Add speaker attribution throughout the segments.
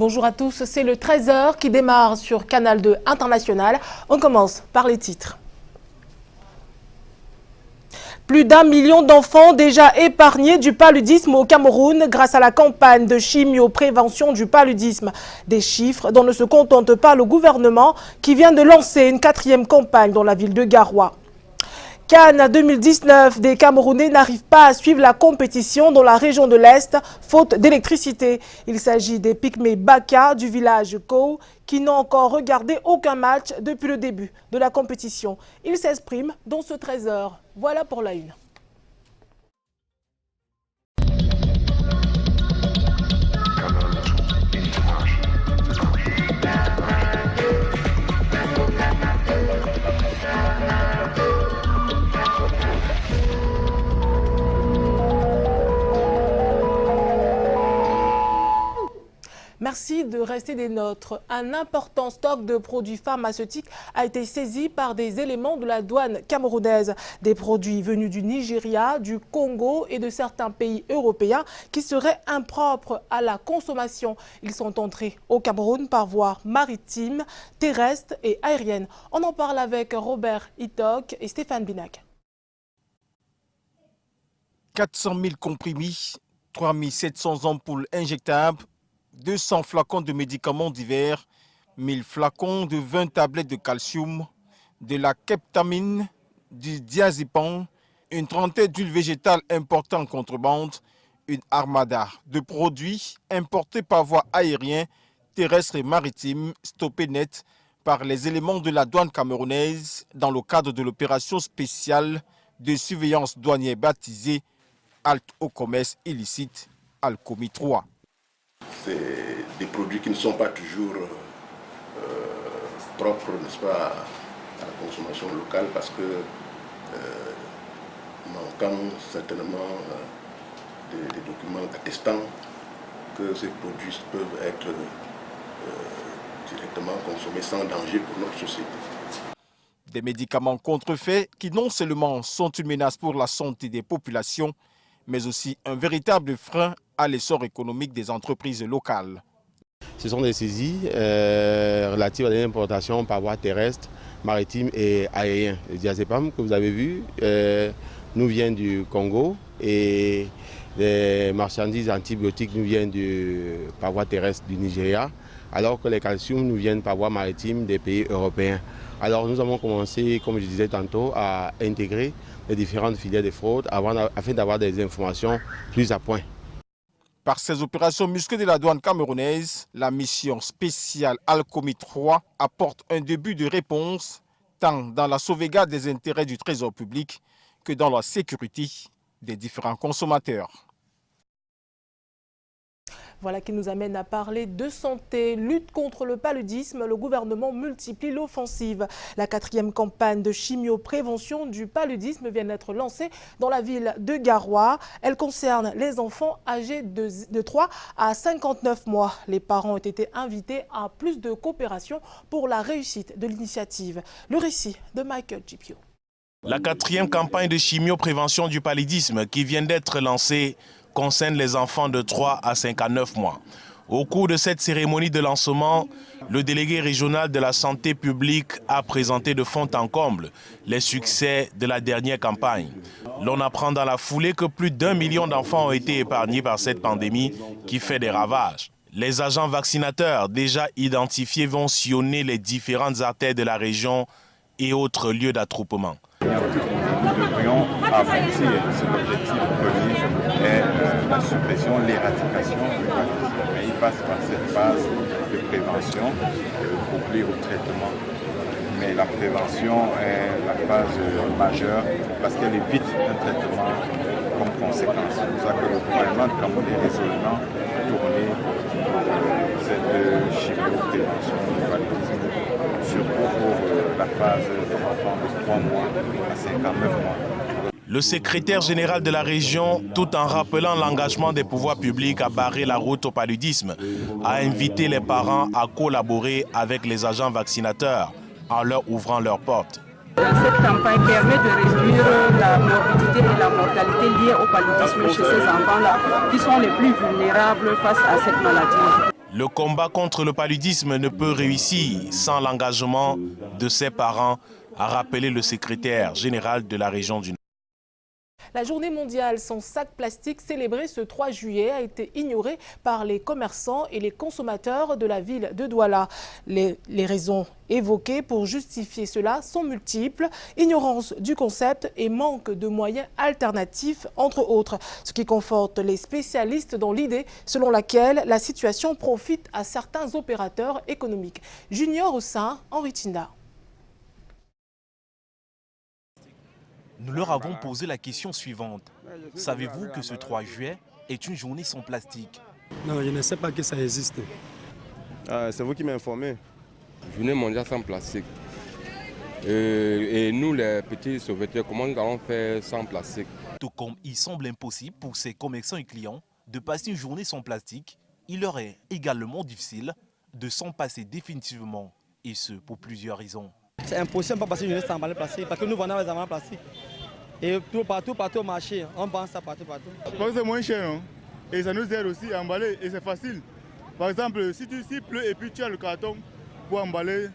Speaker 1: Bonjour à tous, c'est le 13h qui démarre sur Canal 2 International. On commence par les titres. Plus d'1 million d'enfants déjà épargnés du paludisme au Cameroun grâce à la campagne de chimio-prévention du paludisme. Des chiffres dont ne se contente pas le gouvernement qui vient de lancer une 4e campagne dans la ville de Garoua. CAN 2019, des Camerounais n'arrivent pas à suivre la compétition dans la région de l'Est, faute d'électricité. Il s'agit des Pygmées Baka du village Kou qui n'ont encore regardé aucun match depuis le début de la compétition. Ils s'expriment dans ce 13h. Voilà pour la une. Merci de rester des nôtres. Un important stock de produits pharmaceutiques a été saisi par des éléments de la douane camerounaise. Des produits venus du Nigeria, du Congo et de certains pays européens qui seraient impropres à la consommation. Ils sont entrés au Cameroun par voie maritime, terrestre et aérienne. On en parle avec Robert Itok et Stéphane Binac.
Speaker 2: 400 000 comprimés, 3 700 ampoules injectables, 200 flacons de médicaments divers, 1000 flacons de 20 tablettes de calcium, de la keptamine, du diazépam, une trentaine d'huiles végétales importées en contrebande, une armada de produits importés par voie aérienne, terrestre et maritime, stoppés net par les éléments de la douane camerounaise dans le cadre de l'opération spéciale de surveillance douanière baptisée Halte au commerce illicite Alcomi 3.
Speaker 3: C'est des produits qui ne sont pas toujours propres, n'est-ce pas, à la consommation locale parce que manquant certainement des documents attestant que ces produits peuvent être directement consommés sans danger pour notre société.
Speaker 2: Des médicaments contrefaits qui non seulement sont une menace pour la santé des populations, mais aussi un véritable frein à l'essor économique des entreprises locales.
Speaker 4: Ce sont des saisies relatives à l'importation par voie terrestre, maritime et aérienne. Le diazépam que vous avez vu nous vient du Congo et les marchandises antibiotiques nous viennent par voie terrestre du Nigeria, alors que les calciums nous viennent par voie maritime des pays européens. Alors nous avons commencé, comme je disais tantôt, à intégrer les différentes filières de fraude afin d'avoir des informations plus à point.
Speaker 2: Par ces opérations musclées de la douane camerounaise, la mission spéciale Alcomi 3 apporte un début de réponse tant dans la sauvegarde des intérêts du trésor public que dans la sécurité des différents consommateurs.
Speaker 1: Voilà qui nous amène à parler de santé. Lutte contre le paludisme, le gouvernement multiplie l'offensive. La 4e campagne de chimio-prévention du paludisme vient d'être lancée dans la ville de Garoua. Elle concerne les enfants âgés de 3 à 59 mois. Les parents ont été invités à plus de coopération pour la réussite de l'initiative. Le récit de Michael Gipio.
Speaker 5: La 4e campagne de chimio-prévention du paludisme qui vient d'être lancée concerne les enfants de 3 à 59 mois. Au cours de cette cérémonie de lancement, le délégué régional de la santé publique a présenté de fond en comble les succès de la dernière campagne. L'on apprend dans la foulée que plus d'1 million d'enfants ont été épargnés par cette pandémie qui fait des ravages. Les agents vaccinateurs déjà identifiés vont sillonner les différentes artères de la région et autres lieux d'attroupement.
Speaker 6: Nous devrions avancer sur l'objectif premier est la suppression, l'éradication du paludisme. Mais il passe par cette phase de prévention couplée au traitement. Mais la prévention est la phase majeure parce qu'elle évite un traitement comme conséquence. C'est pour ça que le gouvernement de Cameroun est résolument tourné cette chimio-prévention du paludisme, surtout pour la phase des enfants de 3 mois à 59 mois.
Speaker 5: Le secrétaire général de la région, tout en rappelant l'engagement des pouvoirs publics à barrer la route au paludisme, a invité les parents à collaborer avec les agents vaccinateurs en leur ouvrant leurs portes.
Speaker 7: Cette campagne permet de réduire la morbidité et la mortalité liée au paludisme chez ces enfants-là qui sont les plus vulnérables face à cette maladie.
Speaker 5: Le combat contre le paludisme ne peut réussir sans l'engagement de ses parents, a rappelé le secrétaire général de la région du Nord.
Speaker 1: La journée mondiale sans sac plastique célébrée ce 3 juillet a été ignorée par les commerçants et les consommateurs de la ville de Douala. Les raisons évoquées pour justifier cela sont multiples: ignorance du concept et manque de moyens alternatifs, entre autres. Ce qui conforte les spécialistes dans l'idée selon laquelle la situation profite à certains opérateurs économiques. Junior Oussin, Henri Tinda.
Speaker 8: Nous leur avons posé la question suivante. Savez-vous que ce 3 juillet est une journée sans plastique?
Speaker 9: Non, je ne sais pas que ça existe.
Speaker 4: C'est vous qui m'informez.
Speaker 10: Journée mondiale sans plastique. Et nous, les petits sauveteurs, comment nous allons faire sans plastique?
Speaker 8: Tout comme il semble impossible pour ces commerçants et clients de passer une journée sans plastique, il leur est également difficile de s'en passer définitivement, et ce pour plusieurs raisons.
Speaker 11: C'est impossible de ne pas passer une journée sans emballage plastique parce que nous vendons les emballages plastiques. Et partout au marché, on vend ça partout.
Speaker 12: Parce que c'est moins cher, hein? Et ça nous aide aussi à emballer et c'est facile. Par exemple, si il pleut et puis tu as le carton pour emballer,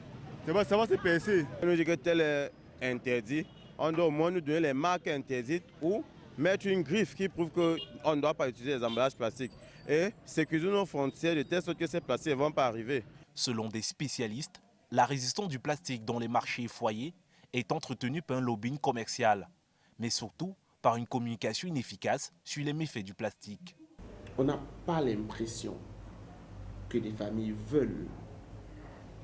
Speaker 12: ça va se percer.
Speaker 4: On nous dit que tel est interdit. On doit au moins nous donner les marques interdites ou mettre une griffe qui prouve qu'on ne doit pas utiliser les emballages plastiques. Et sécuriser nos frontières de telle sorte que ces plastiques ne vont pas arriver.
Speaker 8: Selon des spécialistes, la résistance du plastique dans les marchés et foyers est entretenue par un lobbying commercial, mais surtout par une communication inefficace sur les méfaits du plastique.
Speaker 13: On n'a pas l'impression que les familles veulent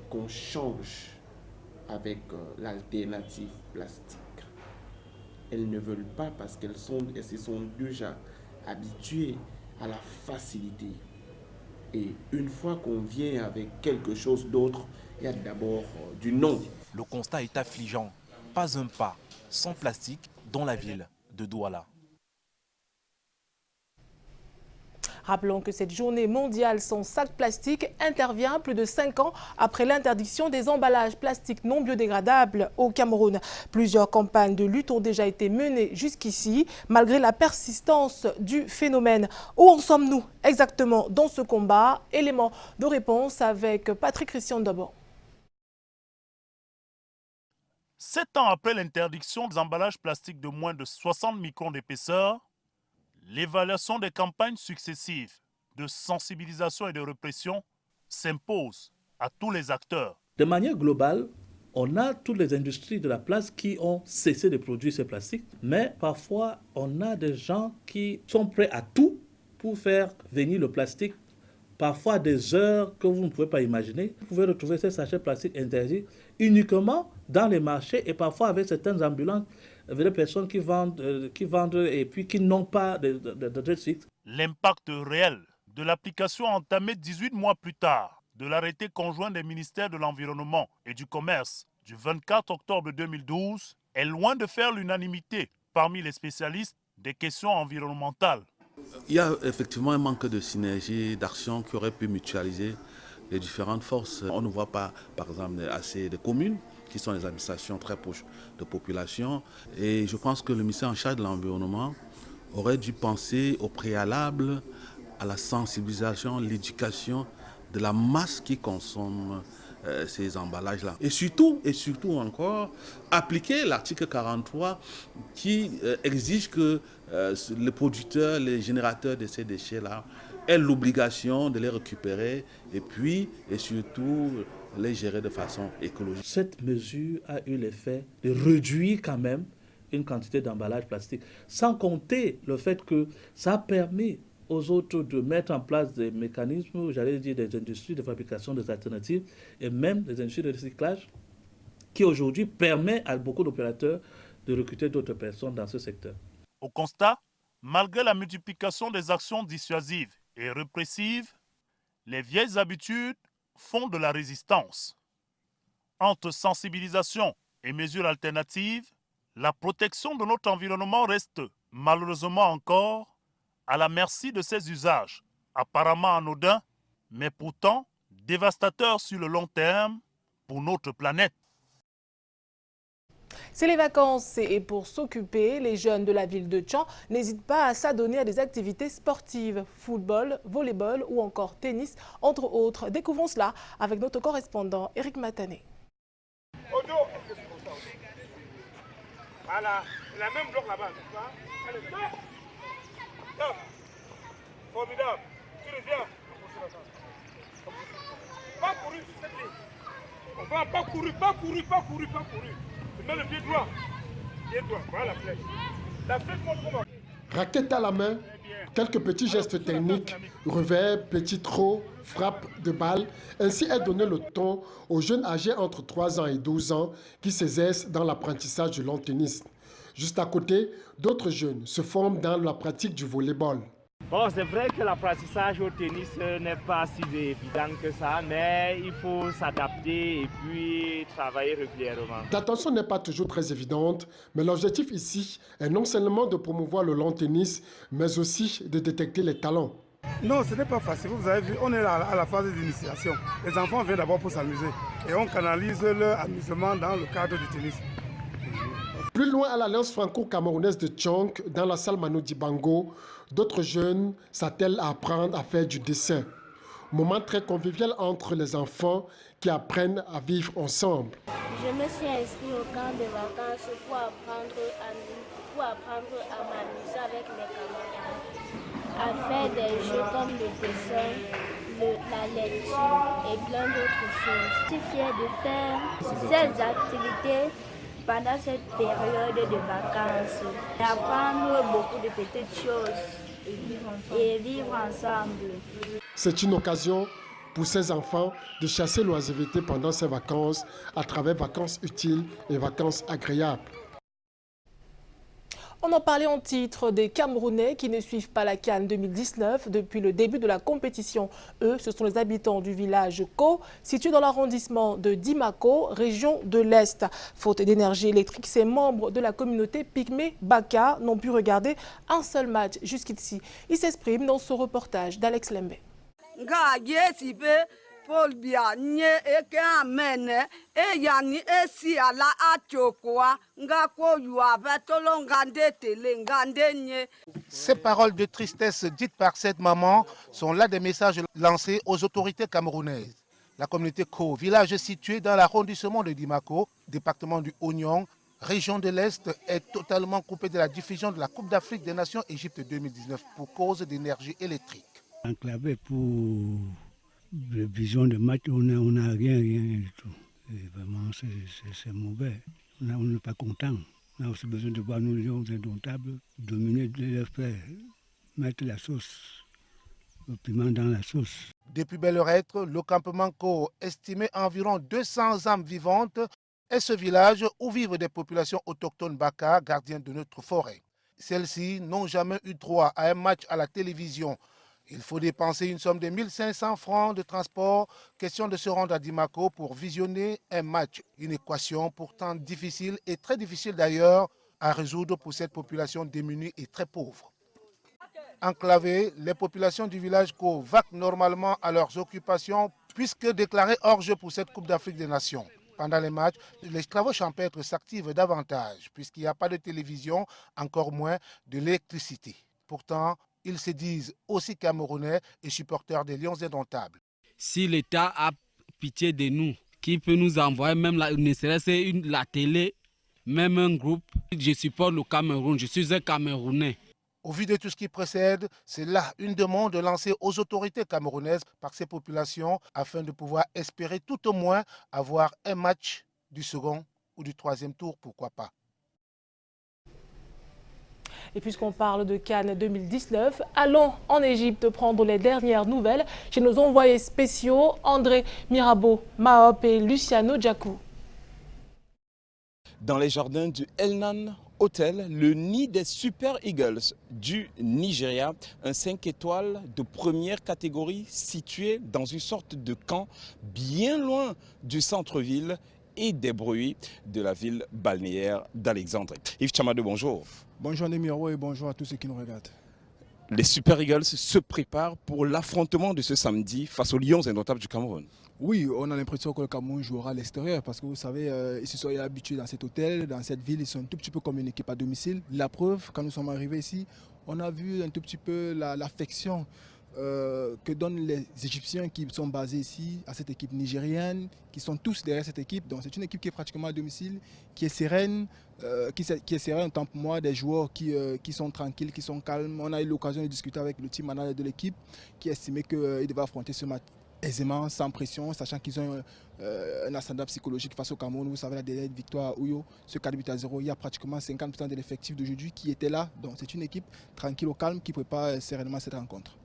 Speaker 13: qu'on change avec l'alternative plastique. Elles ne veulent pas parce qu'elles se sont déjà habituées à la facilité. Et une fois qu'on vient avec quelque chose d'autre, il y a d'abord du non.
Speaker 8: Le constat est affligeant. Pas un pas sans plastique dans la ville de Douala.
Speaker 1: Rappelons que cette journée mondiale sans sac plastique intervient plus de 5 ans après l'interdiction des emballages plastiques non biodégradables au Cameroun. Plusieurs campagnes de lutte ont déjà été menées jusqu'ici, malgré la persistance du phénomène. Où en sommes-nous exactement dans ce combat? Élément de réponse avec Patrick Christian d'abord.
Speaker 14: 7 ans après l'interdiction des emballages plastiques de moins de 60 microns d'épaisseur, l'évaluation des campagnes successives de sensibilisation et de répression s'impose à tous les acteurs.
Speaker 15: De manière globale, on a toutes les industries de la place qui ont cessé de produire ces plastiques, mais parfois on a des gens qui sont prêts à tout pour faire venir le plastique, parfois des heures que vous ne pouvez pas imaginer. Vous pouvez retrouver ces sachets plastiques interdits uniquement dans les marchés et parfois avec certaines ambulances, avec des personnes qui vendent et puis qui n'ont pas de site.
Speaker 14: L'impact réel de l'application entamée 18 mois plus tard de l'arrêté conjoint des ministères de l'Environnement et du Commerce du 24 octobre 2012 est loin de faire l'unanimité parmi les spécialistes des questions environnementales.
Speaker 16: Il y a effectivement un manque de synergie, d'action qui aurait pu mutualiser les différentes forces. On ne voit pas, par exemple, assez de communes qui sont des administrations très proches de population. Et je pense que le ministère en charge de l'environnement aurait dû penser au préalable à la sensibilisation, l'éducation de la masse qui consomme ces emballages-là. Et surtout encore, appliquer l'article 43 qui exige que les producteurs, les générateurs de ces déchets-là aient l'obligation de les récupérer et surtout les gérer de façon écologique.
Speaker 15: Cette mesure a eu l'effet de réduire quand même une quantité d'emballage plastique, sans compter le fait que ça a permis aux autres de mettre en place des mécanismes, j'allais dire des industries de fabrication des alternatives et même des industries de recyclage qui aujourd'hui permet à beaucoup d'opérateurs de recruter d'autres personnes dans ce secteur.
Speaker 14: Au constat, malgré la multiplication des actions dissuasives et répressives, les vieilles habitudes font de la résistance. Entre sensibilisation et mesures alternatives, la protection de notre environnement reste malheureusement encore à la merci de ces usages, apparemment anodins, mais pourtant dévastateurs sur le long terme pour notre planète.
Speaker 1: C'est les vacances et pour s'occuper, les jeunes de la ville de Tchan n'hésitent pas à s'adonner à des activités sportives, football, volleyball ou encore tennis, entre autres. Découvrons cela avec notre correspondant Eric Matané.
Speaker 17: Voilà, la même bloc là-bas, allez, stop. Formidable, tu reviens. Pas courir sur cette ligne. On va pas courir, pas courir, pas courir, pas courir. Tu mets le pied droit, voilà la flèche. La flèche monte comment?
Speaker 18: Raquette à la main, quelques petits gestes techniques, revers, petit throw, frappe de balle. Ainsi est donné le ton aux jeunes âgés entre 3 ans et 12 ans qui s'exercent dans l'apprentissage du long tennis. Juste à côté, d'autres jeunes se forment dans la pratique du volleyball.
Speaker 19: Bon, c'est vrai que l'apprentissage au tennis n'est pas si évident que ça, mais il faut s'adapter et puis travailler régulièrement.
Speaker 18: L'attention n'est pas toujours très évidente, mais l'objectif ici est non seulement de promouvoir le long tennis, mais aussi de détecter les talents.
Speaker 12: Non, ce n'est pas facile. Vous avez vu, on est là à la phase d'initiation. Les enfants viennent d'abord pour s'amuser et on canalise leur amusement dans le cadre du tennis.
Speaker 18: Plus loin à l'Alliance franco-camerounaise de Tchonk, dans la salle Manu Dibango, d'autres jeunes s'attellent à apprendre à faire du dessin. Moment très convivial entre les enfants qui apprennent à vivre ensemble.
Speaker 20: Je me suis inscrit au camp de vacances pour apprendre à m'amuser avec mes camarades, à faire des jeux comme le dessin, la lecture et plein d'autres choses. Je suis fière de faire ces activités pendant cette période de vacances, apprendre beaucoup de petites choses et vivre ensemble.
Speaker 18: C'est une occasion pour ces enfants de chasser l'oisiveté pendant ces vacances à travers vacances utiles et vacances agréables.
Speaker 1: On en parlait en titre des Camerounais qui ne suivent pas la CAN 2019 depuis le début de la compétition. Eux, ce sont les habitants du village Ko, situé dans l'arrondissement de Dimako, région de l'Est. Faute d'énergie électrique, ces membres de la communauté Pygmée Baka n'ont pu regarder un seul match jusqu'ici. Ils s'expriment dans ce reportage d'Alex Lembe.
Speaker 21: Paul Bianye eke amene e yani esi ala achokwa ngako yuave tolo ngande tele ngande nye.
Speaker 22: Ces paroles de tristesse dites par cette maman sont là des messages lancés aux autorités camerounaises. La communauté Ko, village situé dans l'arrondissement de Dimako, département du Oignon, région de l'Est, est totalement coupée de la diffusion de la Coupe d'Afrique des Nations Égypte 2019 pour cause d'énergie électrique.
Speaker 9: Enclavé pour vision de match, on n'a rien du tout. Et vraiment, c'est mauvais. On n'est pas content. On a aussi besoin de voir nos lions indomptables dominer les faits, mettre la sauce, le piment dans la sauce.
Speaker 22: Depuis Belle-Lettre, le campement Ko, estimé à environ 200 âmes vivantes, est ce village où vivent des populations autochtones Baka, gardiens de notre forêt. Celles-ci n'ont jamais eu droit à un match à la télévision. Il faut dépenser une somme de 1500 francs de transport, question de se rendre à Dimako pour visionner un match. Une équation pourtant difficile et très difficile d'ailleurs à résoudre pour cette population démunie et très pauvre. Enclavées, les populations du village Ko vaquent normalement à leurs occupations puisque déclarées hors jeu pour cette Coupe d'Afrique des Nations. Pendant les matchs, les travaux champêtres s'activent davantage puisqu'il n'y a pas de télévision, encore moins de l'électricité. Pourtant, ils se disent aussi camerounais et supporters des Lions indomptables.
Speaker 23: Si l'État a pitié de nous, qui peut nous envoyer même ne serait-ce la télé, même un groupe, je supporte le Cameroun, je suis un Camerounais.
Speaker 22: Au vu de tout ce qui précède, c'est là une demande lancée aux autorités camerounaises par ces populations afin de pouvoir espérer tout au moins avoir un match du second ou du troisième tour, pourquoi pas.
Speaker 1: Et puisqu'on parle de Cannes 2019, allons en Égypte prendre les dernières nouvelles chez nos envoyés spéciaux André Mirabeau, Mahop et Luciano Djakou.
Speaker 24: Dans les jardins du Elnan Hotel, le nid des Super Eagles du Nigeria, un 5 étoiles de première catégorie situé dans une sorte de camp bien loin du centre-ville et des bruits de la ville balnéaire d'Alexandrie. Yves Chamado, bonjour.
Speaker 25: Bonjour Némiro et bonjour à tous ceux qui nous regardent.
Speaker 24: Les Super Eagles se préparent pour l'affrontement de ce samedi face aux Lions indomptables du Cameroun.
Speaker 2: Oui, on a l'impression que le Cameroun jouera à l'extérieur parce que vous savez, ils se sont habitués dans cet hôtel, dans cette ville, ils sont un tout petit peu comme une équipe à domicile. La preuve, quand nous sommes arrivés ici, on a vu un tout petit peu l'affection que donnent les Égyptiens qui sont basés ici à cette équipe nigérienne, qui sont tous derrière cette équipe. Donc c'est une équipe qui est pratiquement à domicile, qui est sereine, qui est sereine autant pour moi, des joueurs qui sont tranquilles, qui sont calmes. On a eu l'occasion de discuter avec le team manager de l'équipe qui estimait qu'il devait affronter ce match aisément, sans pression, sachant qu'ils ont un ascendant psychologique face au Cameroun. Vous savez, la dernière victoire à Ouyo, ce 4-0, il y a pratiquement 50% de l'effectif d'aujourd'hui qui était là. Donc c'est une équipe tranquille au calme qui prépare sereinement cette rencontre.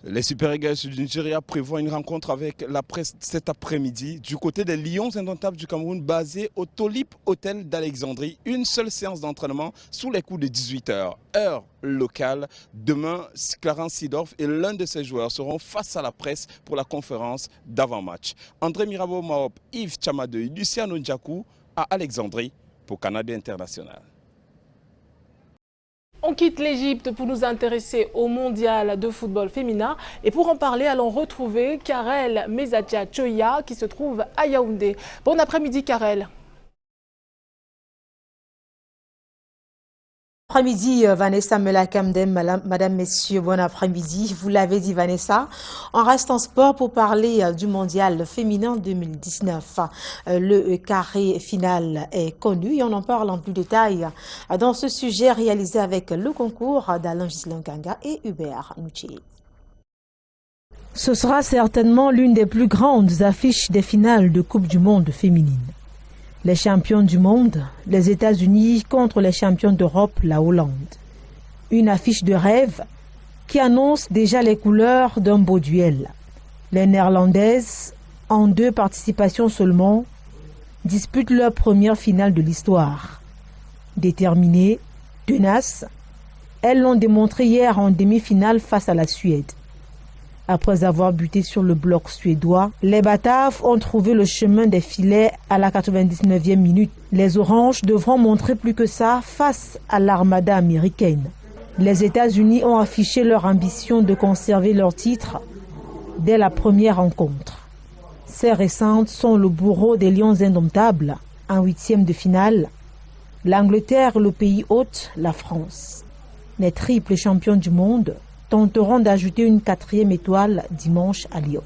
Speaker 24: Les Super Eagles du Nigeria prévoient une rencontre avec la presse cet après-midi du côté des Lions indomptables du Cameroun basés au Tolip Hotel d'Alexandrie. Une seule séance d'entraînement sous les coups de 18h, heure locale. Demain, Clarence Seedorf et l'un de ses joueurs seront face à la presse pour la conférence d'avant-match. André Mirabeau-Maop, Yves Chamadeuil, Luciano Ndjakou à Alexandrie pour Canada International.
Speaker 1: On quitte l'Égypte pour nous intéresser au mondial de football féminin. Et pour en parler, allons retrouver Karel Mezatia Choya qui se trouve à Yaoundé. Bon après-midi Karel.
Speaker 3: Bon après-midi Vanessa Melakamdem, madame, messieurs, bon après-midi. Vous l'avez dit Vanessa, on reste en sport pour parler du mondial féminin 2019. Le carré final est connu et on en parle en plus détail dans ce sujet réalisé avec le concours d'Alain Ghislain Kanga et Hubert Nucci. Ce sera certainement l'une des plus grandes affiches des finales de Coupe du Monde féminine. Les champions du monde, les États-Unis contre les champions d'Europe, la Hollande. Une affiche de rêve qui annonce déjà les couleurs d'un beau duel. Les Néerlandaises, en 2 participations seulement, disputent leur première finale de l'histoire. Déterminées, tenaces, elles l'ont démontré hier en demi-finale face à la Suède. Après avoir buté sur le bloc suédois, les Bataves ont trouvé le chemin des filets à la 99e minute. Les Oranges devront montrer plus que ça face à l'armada américaine. Les États-Unis ont affiché leur ambition de conserver leur titre dès la première rencontre. Ces récentes sont le bourreau des Lions indomptables en 8e de finale. L'Angleterre, le pays hôte, la France. Les triples champions du monde tenteront d'ajouter une 4e étoile dimanche à Lyon.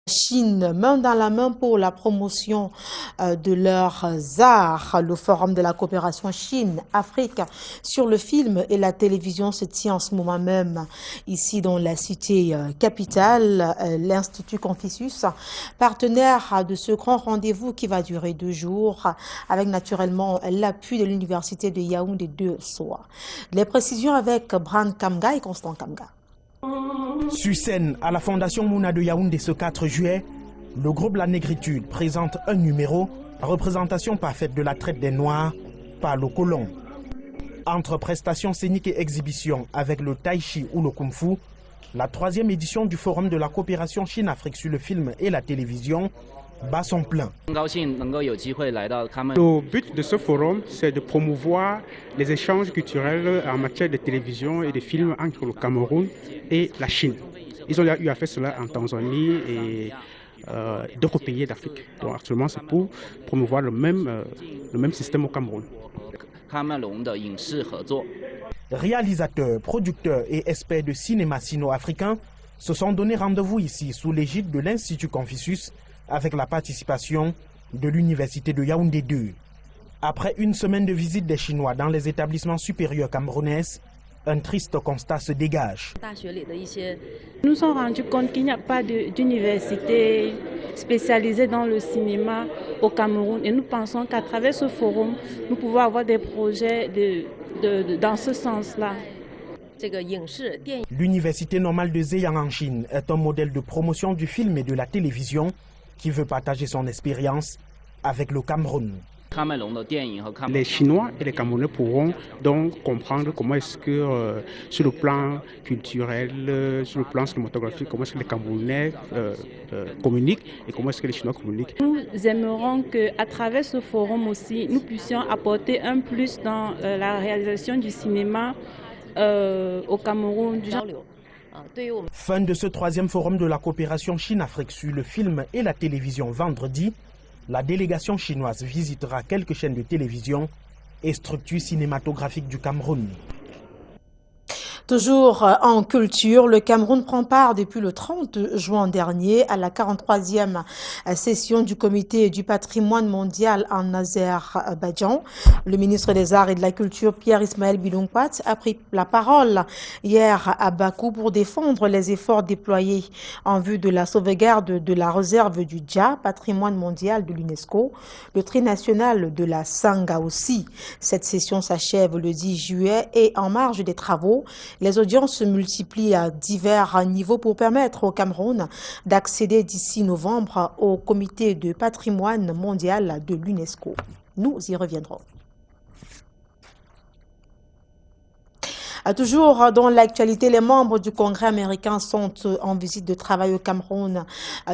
Speaker 3: Chine, main dans la main pour la promotion de leurs arts. Le forum de la coopération Chine-Afrique sur le film et la télévision se tient en ce moment même ici dans la cité capitale. L'Institut Confucius, partenaire de ce grand rendez-vous qui va durer 2 jours, avec naturellement l'appui de l'Université de Yaoundé de Soa. Les précisions avec Bran Kamga et Constant Kamga.
Speaker 6: Sur scène à la Fondation Mouna de Yaoundé ce 4 juillet, le groupe La Négritude présente un numéro, représentation parfaite de la traite des Noirs par le colon. Entre prestations scéniques et exhibitions avec le tai chi ou le kung fu, la 3e édition du Forum de la coopération Chine-Afrique sur le film et la télévision bat son plein.
Speaker 7: Le but de ce forum, c'est de promouvoir les échanges culturels en matière de télévision et de films entre le Cameroun et la Chine. Ils ont eu à faire cela en Tanzanie et d'autres pays d'Afrique. Donc actuellement, c'est pour promouvoir le même système au Cameroun.
Speaker 6: Réalisateurs, producteurs et experts de cinéma sino-africain se sont donné rendez-vous ici sous l'égide de l'Institut Confucius avec la participation de l'Université de Yaoundé 2. Après une semaine de visite des Chinois dans les établissements supérieurs camerounais, un triste constat se dégage.
Speaker 25: Nous nous sommes rendus compte qu'il n'y a pas d'université spécialisée dans le cinéma au Cameroun et nous pensons qu'à travers ce forum, nous pouvons avoir des projets dans ce sens-là.
Speaker 6: L'Université normale de Zhejiang en Chine est un modèle de promotion du film et de la télévision qui veut partager son expérience avec le Cameroun.
Speaker 7: Les Chinois et les Camerounais pourront donc comprendre comment est-ce que, sur le plan culturel, sur le plan cinématographique, comment est-ce que les Camerounais communiquent et comment est-ce que les Chinois communiquent.
Speaker 25: Nous aimerions qu'à travers ce forum aussi, nous puissions apporter un plus dans la réalisation du cinéma au Cameroun.
Speaker 6: Fin de ce 3e forum de la coopération Chine-Afrique sur le film et la télévision vendredi. La délégation chinoise visitera quelques chaînes de télévision et structures cinématographiques du Cameroun.
Speaker 3: Toujours en culture, le Cameroun prend part depuis le 30 juin dernier à la 43e session du Comité du patrimoine mondial en Azerbaïdjan. Le ministre des Arts et de la Culture, Pierre-Ismaël Bilongpat, a pris la parole hier à Bakou pour défendre les efforts déployés en vue de la sauvegarde de la réserve du Dja, patrimoine mondial de l'UNESCO, le trinational de la Sangha aussi. Cette session s'achève le 10 juillet et en marge des travaux, les audiences se multiplient à divers niveaux pour permettre au Cameroun d'accéder d'ici novembre au comité de patrimoine mondial de l'UNESCO. Nous y reviendrons. Toujours dans l'actualité, les membres du Congrès américain sont en visite de travail au Cameroun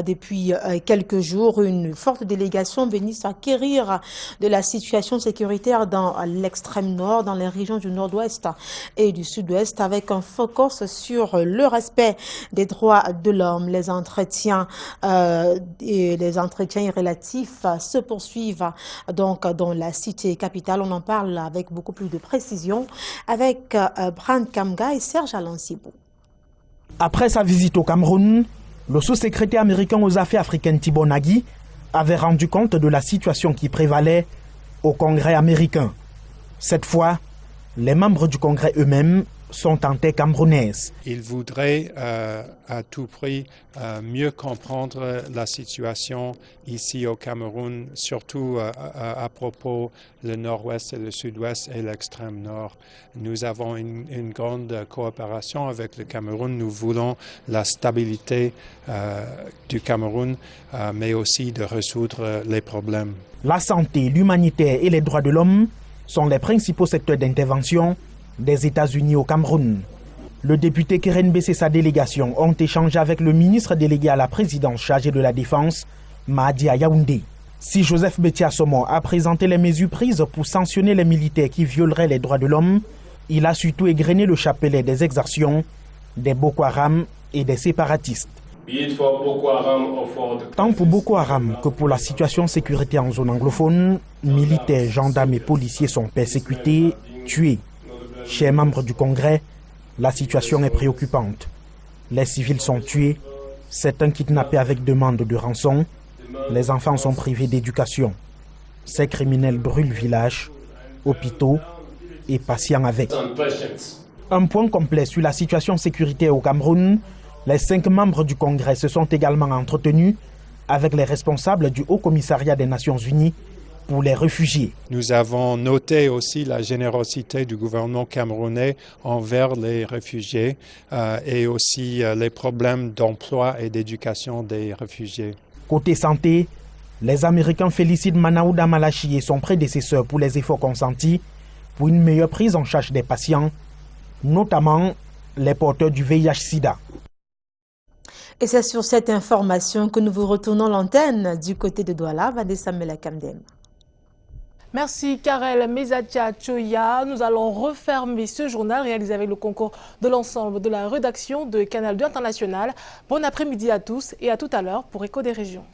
Speaker 3: depuis quelques jours. Une forte délégation venue s'acquérir de la situation sécuritaire dans l'extrême nord, dans les régions du nord-ouest et du sud-ouest, avec un focus sur le respect des droits de l'homme. Les entretiens relatifs se poursuivent donc dans la cité capitale. On en parle avec beaucoup plus de précision avec Brand Kamga et Serge Alansibou.
Speaker 6: Après sa visite au Cameroun, le sous-secrétaire américain aux affaires africaines Thibon Nagy avait rendu compte de la situation qui prévalait au Congrès américain. Cette fois, les membres du Congrès eux-mêmes sont en terre camerounaise.
Speaker 4: Ils voudraient à tout prix mieux comprendre la situation ici au Cameroun, surtout à propos le nord-ouest et le sud-ouest et l'extrême nord. Nous avons une grande coopération avec le Cameroun. Nous voulons la stabilité du Cameroun, mais aussi de résoudre les problèmes.
Speaker 6: La santé, l'humanitaire et les droits de l'homme sont les principaux secteurs d'intervention des États-Unis au Cameroun. Le député Keren Bess et sa délégation ont échangé avec le ministre délégué à la présidence chargé de la Défense, Mahdi Yaoundé. Si Joseph Betia Somo a présenté les mesures prises pour sanctionner les militaires qui violeraient les droits de l'homme, il a surtout égrené le chapelet des exactions des Boko Haram et des séparatistes. Tant pour Boko Haram que pour la situation sécuritaire en zone anglophone, militaires, gendarmes et policiers sont persécutés, tués. Chers membres du Congrès, la situation est préoccupante. Les civils sont tués, certains kidnappés avec demande de rançon, les enfants sont privés d'éducation. Ces criminels brûlent villages, hôpitaux et patients avec. Un point complet sur la situation sécuritaire au Cameroun, les 5 membres du Congrès se sont également entretenus avec les responsables du Haut Commissariat des Nations Unies pour les réfugiés.
Speaker 4: Nous avons noté aussi la générosité du gouvernement camerounais envers les réfugiés et aussi les problèmes d'emploi et d'éducation des réfugiés.
Speaker 6: Côté santé, les Américains félicitent Manaouda Malachi et son prédécesseur pour les efforts consentis pour une meilleure prise en charge des patients, notamment les porteurs du VIH-Sida.
Speaker 3: Et c'est sur cette information que nous vous retournons l'antenne du côté de Douala, Vanessa Melakamdem.
Speaker 1: Merci Karel Mezatia Choya. Nous allons refermer ce journal réalisé avec le concours de l'ensemble de la rédaction de Canal 2 International. Bon après-midi à tous et à tout à l'heure pour Écho des Régions.